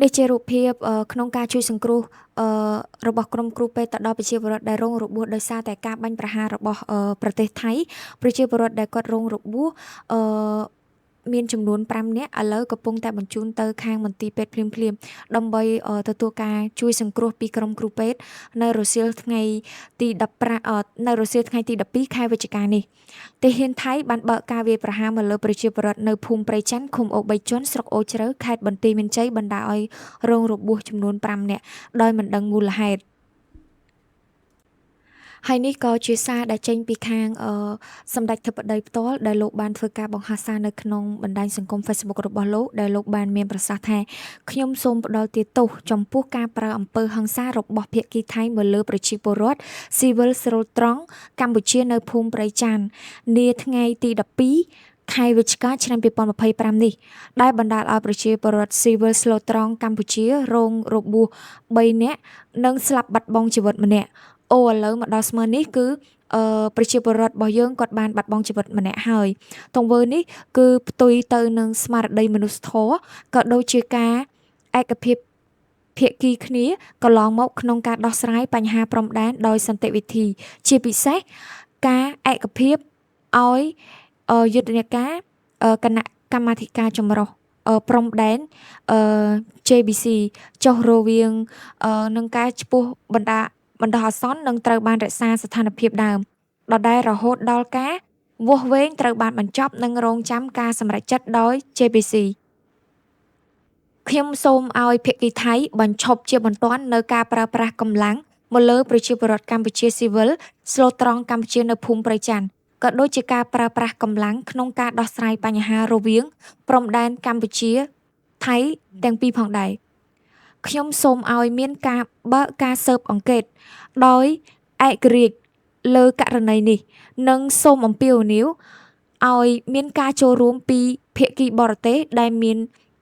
នេះជារូបភាពក្នុងការជួយសង្គ្រោះរបស់ក្រុមគ្រូពេទ្យទៅដល់ប្រជាពលរដ្ឋដែលរងរបួសដោយសារតែការបាញ់ប្រហាររបស់ប្រទេសថៃប្រជាពលរដ្ឋដែលគាត់រងរបួសអឺមានចំនួន5 នាក់ឥឡូវកំពុងតែបញ្ជូនទៅខាងមន្ទីរពេទ្យភ្លាមៗដើម្បីទទួលការជួយសង្គ្រោះពីក្រុមគ្រូពេទ្យនៅរសៀលថ្ងៃទី15នៅរសៀលថ្ងៃទី12ខែវិច្ឆិកានេះទាហានថៃបានបើកការវាយប្រហារមកលើប្រជាពលរដ្ឋនៅភូមិព្រៃច័ន្ទឃុំអូ3ជាន់ស្រុកអូជ្រៅខេត្តបន្ទាយមានជ័យបណ្ដាលឲ្យរងរបួសចំនួន5 នាក់ដោយមិនដឹងមូលហេតុហើយនេះក៏ជាសារដែលចេញពីខាងសម្ដេចធិបតីផ្ទាល់ដែលលោកបានធ្វើការបង្ហោះសារនៅក្នុងបណ្ដាញសង្គម Facebook របស់លោកដែលលោកបានមានប្រសាសន៍ថាខ្ញុំសូមផ្ដល់ទាទោសចំពោះការប្រើអំពើហិង្សារបស់ភាគីថៃមកលើប្រជាពលរដ្ឋស៊ីវិលស្រូលត្រង់កម្ពុជានៅភូមិព្រៃច័ន្ទនាថ្ងៃទី12ខែវិច្ឆិកាឆ្នាំ2025នេះដែលបណ្ដាលឲ្យប្រជាពលរដ្ឋស៊ីវិលស្លូតត្រង់កម្ពុជារងរបួស3 នាក់និងស្លាប់បាត់បង់ជីវិតម្នាក់ឥឡូវមកដល់ស្មើនេះគឺប្រជាពលរដ្ឋរបស់យើងគាត់បានបាត់បង់ជីវិតម្នាក់ហើយទង្វើនេះគឺផ្ទុយទៅនឹងស្មារតីមនុស្សធម៌ក៏ដូចជាការឯកភាពភាគីគ្នាកន្លងមកក្នុងការដោះស្រាយបញ្ហាព្រំដែនដោយសន្តិវិធីជាពិសេសការឯកភាពឲ្យយុទ្ធនាការគណៈកម្មាធិការចម្រុះព្រំដែនJBC ចុះរវាងនឹងការឈ្មោះបណ្ដោះអាសន្ននឹងត្រូវបានរក្សាស្ថានភាពដើមដដែលរហូតដល់ការវាស់វែងត្រូវបានបញ្ចប់និងរងចាំការសម្រេចចិត្តដោយ JBC ខ្ញុំសូមឲ្យភាគីថៃបញ្ឈប់ជាបន្ទាន់នៅការប្រើប្រាស់កម្លាំងមកលើប្រជាពលរដ្ឋកម្ពុជាស៊ីវិលស្លូតត្រង់កម្ពុជានៅភូមិព្រៃច័ន្ទក៏ដូចជាការប្រើប្រាស់កម្លាំងក្នុងការដោះស្រាយបញ្ហារវាងព្រំដែនកម្ពុជាថៃទាំងពីរផងដែរខ្ញុំសូមឲ្យមានការបើកការស៊ើបអង្កេតដោយឯករាជ្យលើករណីនេះនិងសូមអំពាវនាវឲ្យមានការចូលរួមពីភាគីបរទេសដែលមាន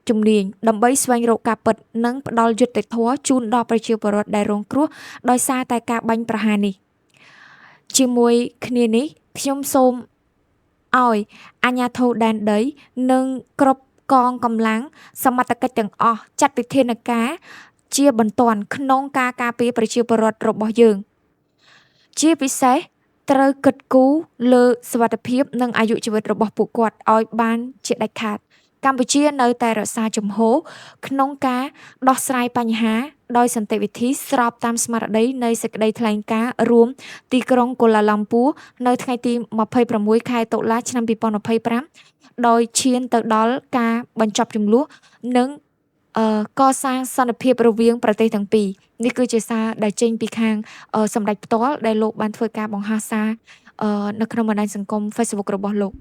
ជំនាញដើម្បីស្វែងរកការពិតនិងផ្ដល់យុត្តិធម៌ជូនដល់ប្រជាពលរដ្ឋដែលរងគ្រោះដោយសារតែការបាញ់ប្រហារនេះជាមួយគ្នានេះខ្ញុំសូមឲ្យអាជ្ញាធរដែនដីនិងគ្រប់កងកម្លាំងសមត្ថកិច្ចទាំងអស់ចាត់វិធានការជាបន្ទាន់ក្នុងការការពារប្រជាពលរដ្ឋរបស់យើងជាពិសេសត្រូវគិតគូរលើសុវត្ថិភាពនិងអាយុជីវិតរបស់ពួកគាត់ឲ្យបានជាដាច់ខាតកម្ពុជានៅតែរក្សាជំហរក្នុងការដោះស្រាយបញ្ហាដោយសន្តិវិធីស្របតាមស្មារតីនៃសេចក្តីថ្លែងការណ៍រួមទីក្រុងកូឡាឡាំពូនៅថ្ងៃទី26ខែតុលាឆ្នាំ2025ដោយឈានទៅដល់ការបញ្ចប់ជម្លោះនិងកសាងសន្តិភាពរវាងប្រទេសទាំងពីរនេះគឺជាសារដែលចេញពីខាងសម្ដេចផ្ទាល់ដែលលោកបានធ្វើការបង្ហោះសារនៅក្នុងបណ្ដាញសង្គម Facebook របស់លោក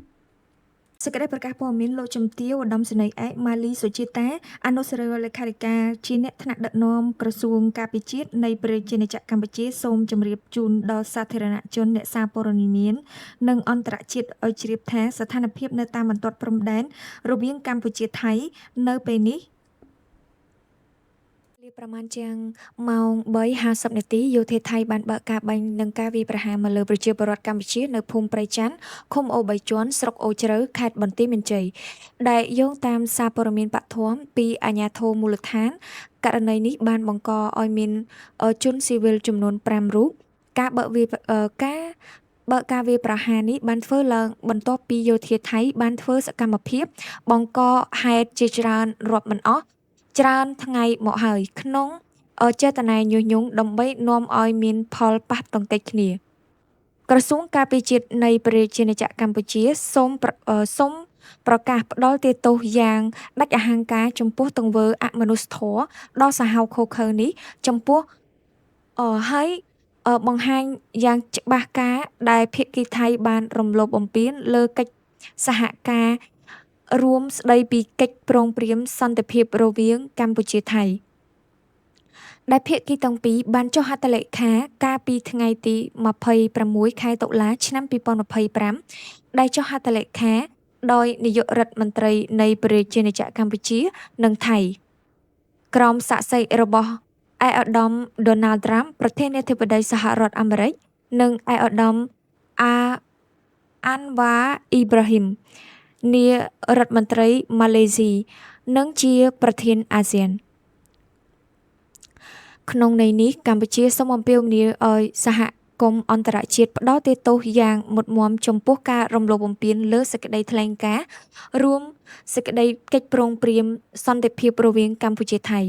សេចក្តីប្រកាសព័ត៌មានលោកជំទាវឧត្តមសេនីយ៍ឯកម៉ាលីសុជាតាអនុសារីលេខាធិការជាអ្នកថ្នាក់ដឹកនាំក្រសួងការពារជាតិនៃប្រជាណាចក្រកម្ពុជាសូមជម្រាបជូនដល់សាធារណជនអ្នកសារព័ត៌មាននិងអន្តរជាតិឲ្យជ្រាបថាស្ថានភាពនៅតាមបន្ទាត់ព្រំដែនរវាងកម្ពុជាថៃនៅពេលនេះប្រមាណជាងម៉ោង3:50នាទីយោធាថៃបានបើកការបាញ់និងការវាយប្រហារមកលើប្រជាពលរដ្ឋកម្ពុជានៅភូមិព្រៃច័ន្ទឃុំអូ3ជាន់ស្រុកអូជ្រៅខេត្តបន្ទាយមានជ័យដែលយោងតាមសារព័ត៌មានបឋមពីអាជ្ញាធរមូលដ្ឋានករណីនេះបានបង្កឲ្យមានជនស៊ីវិលចំនួន5រូបការបើកការវាយប្រហារនេះបានធ្វើឡើងបន្ទាប់ពីយោធាថៃបានធ្វើសកម្មភាពបង្កហេតុជាច្រើនរាប់មិនអស់ច្រើនថ្ងៃមកហើយក្នុងចេតនាញុះញង់ដើម្បីនាំឲ្យមានផលប៉ះទង្គិចគ្នាក្រសួងការពារជាតិនៃប្រជាណាចក្រកម្ពុជាសូមប្រកាសផ្ដល់ទាទោសយ៉ាងដាច់អហង្ការចំពោះទង្វើអមនុស្សធម៌ដ៏សាហាវឃោរឃៅនេះចំពោះហើយបង្ហាញយ៉ាងច្បាស់ការដែលភាគីថៃបានរំលោភបំពានលើកិច្ចសហការរួមស្ដីពីកិច្ចព្រមព្រៀងសន្តិភាពរវាងកម្ពុជាថៃដែលភាគីទាំងពីរបានចុះហត្ថលេខាកាលពីថ្ងៃទី26ខែតុលាឆ្នាំ2025ដែលចុះហត្ថលេខាដោយនាយករដ្ឋមន្ត្រីនៃប្រជាណាចក្រកម្ពុជានិងថៃក្រោមសាក្សីរបស់ឯកឧត្តម Donald Trump ប្រធានាធិបតីសហរដ្ឋអាមេរិកនិងឯកឧត្តម Anwar Ibrahim នាយរដ្ឋមន្ត្រីម៉ាឡេស៊ីនិងជាប្រធានអាស៊ាន ក្នុងន័យនេះកម្ពុជាសូមអំពាវនាវឲ្យសហគមន៍អន្តរជាតិផ្ដល់ទោសយ៉ាងមុតមាំចំពោះការរំលោភបំពានលើសេចក្តីថ្លែងការណ៍រួមសេចក្តីកិច្ចព្រមព្រៀងសន្តិភាពរវាងកម្ពុជាថៃ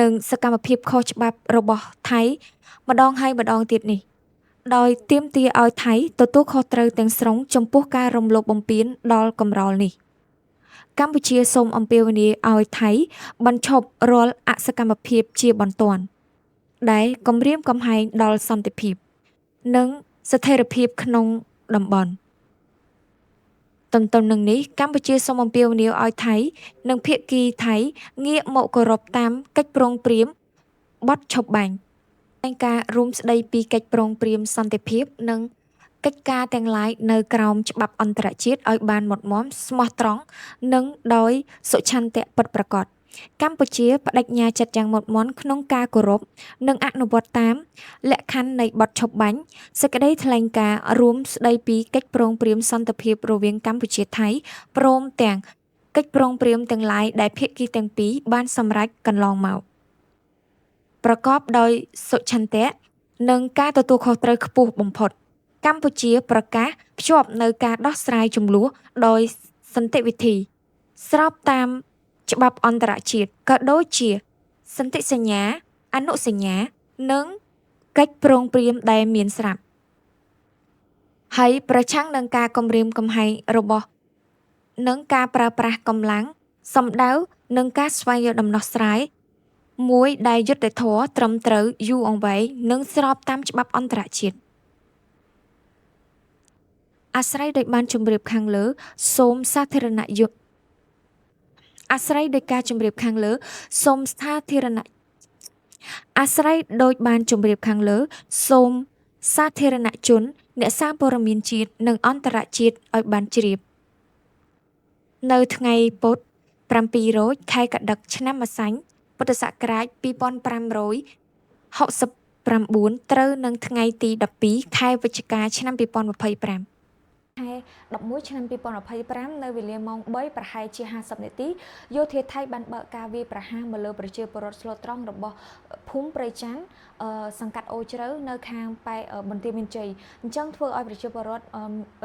និងសកម្មភាពខុសច្បាប់របស់ថៃម្ដងហើយម្ដងទៀតនេះដោយទាមទារឲ្យថៃទទួលខុសត្រូវទាំងស្រុងចំពោះការរំលោភបំពានដល់កម្រោលនេះកម្ពុជាសូមអំពាវនាវឲ្យថៃបញ្ឈប់រាល់អសកម្មភាពជាបន្ទាន់ដែលគំរាមកំហែងដល់សន្តិភាពនិងស្ថិរភាពក្នុងតំបន់ទន្ទឹមនឹងនេះកម្ពុជាសូមអំពាវនាវឲ្យថៃនិងភាគីថៃងាកមកគោរពតាមកិច្ចព្រមព្រៀងបទឈប់បាញ់ការរួមស្តីពីកិច្ចព្រមព្រៀងសន្តិភាពនិងកិច្ចការទាំងឡាយនៅក្រោមច្បាប់អន្តរជាតិឲ្យបានមុតមាំស្មោះត្រង់និងដោយសុឆន្ទៈពិតប្រាកដកម្ពុជាបដិញ្ញាចិត្តយ៉ាងមុតមាំក្នុងការគោរពនិងអនុវត្តតាមលក្ខខណ្ឌនៃបទឈប់បាញ់សេចក្តីថ្លែងការណ៍រួមស្តីពីកិច្ចព្រមព្រៀងសន្តិភាពរវាងកម្ពុជាថៃព្រមទាំងកិច្ចព្រមព្រៀងទាំងឡាយដែលភាគីទាំងពីរបានសម្រេចកន្លងមកប្រកបដោយសុឆន្ទៈនិងការទទួលខុសត្រូវខ្ពស់បំផុតកម្ពុជាប្រកាសភ្ជាប់នៅការដោះស្រាយជម្លោះដោយសន្តិវិធីស្របតាមច្បាប់អន្តរជាតិក៏ដូចជាសន្ធិសញ្ញាអនុសញ្ញានិងកិច្ចព្រមព្រៀងដែលមានស្រាប់ហើយប្រឆាំងនឹងការគំរាមកំហែងរបស់និងការប្រើប្រាស់កម្លាំងសម្ដៅនឹងការស្វែងរកដំណោះស្រាយមួយដែលយុត្តិធម៌ត្រឹមត្រូវយូរអង្វែងនិងស្របតាមច្បាប់អន្តរជាតិអាស្រ័យដោយបានជម្រាបខាងលើសូមសាធារណយុត្តអាស្រ័យដោយការជម្រាបខាងលើសូមសាធារណអាស្រ័យដោយបានជម្រាបខាងលើសូមសាធារណជនអ្នកសារព័ត៌មានជាតិនិងអន្តរជាតិឲ្យបានជ្រាបនៅថ្ងៃពុធ7រោចខែកដឹកឆ្នាំម្សាញ់ពុទ្ធសករាជ2569ត្រូវនឹងថ្ងៃទី12ខែវិច្ឆិកាឆ្នាំ2025ខែ11ឆ្នាំ2025នៅវេលាម៉ោង3ប្រហែលជា50នាទីយោធាថៃបានបើកការវាយប្រហារមកលើប្រជាពលរដ្ឋស្លូតត្រង់របស់ភូមិព្រៃច័ន្ទសង្កាត់អូជ្រៅនៅខាងប៉ែបន្ទាយមានជ័យអញ្ចឹងធ្វើឲ្យប្រជាពលរដ្ឋ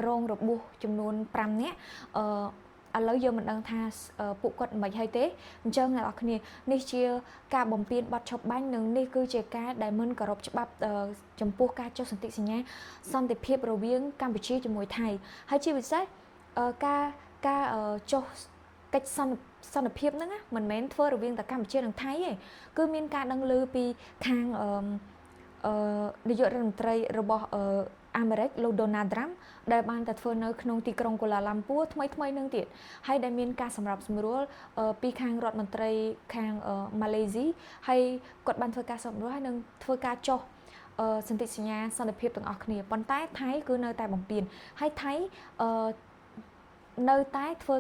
រងរបួសចំនួន5នាក់ឥឡូវយើងមិនដឹងថាពួកគាត់មិនហើយទេអញ្ចឹងអ្នកនរគ្នានេះជាការបំពេញបទឈប់បាញ់និងនេះគឺជាការដែលមិនគោរពច្បាប់ចំពោះការចុះសន្ធិសញ្ញាសន្តិភាពរវាងកម្ពុជាជាមួយថៃហើយជាពិសេសការចុះកិច្ចសន្តិភាពហ្នឹងមិនមែនធ្វើរវាងតែកម្ពុជានិងថៃទេគឺមានការដឹងឮពីខាងនាយករដ្ឋមន្ត្រីរបស់អាមេរិកលោក Donald Trump ដែលបានតែធ្វើនៅក្នុងទីក្រុងកូឡាឡាំពួរថ្មីនឹងទៀតហើយដែលមានការសម្របសម្រួលពីខាងរដ្ឋមន្ត្រីខាងម៉ាឡេស៊ីហើយគាត់បានធ្វើការសម្រួលហើយនឹងធ្វើការចុះសន្ធិសញ្ញាសន្តិភាពទាំងអស់គ្នាប៉ុន្តែថៃគឺនៅតែបំពេញហើយថៃនៅតែធ្វើ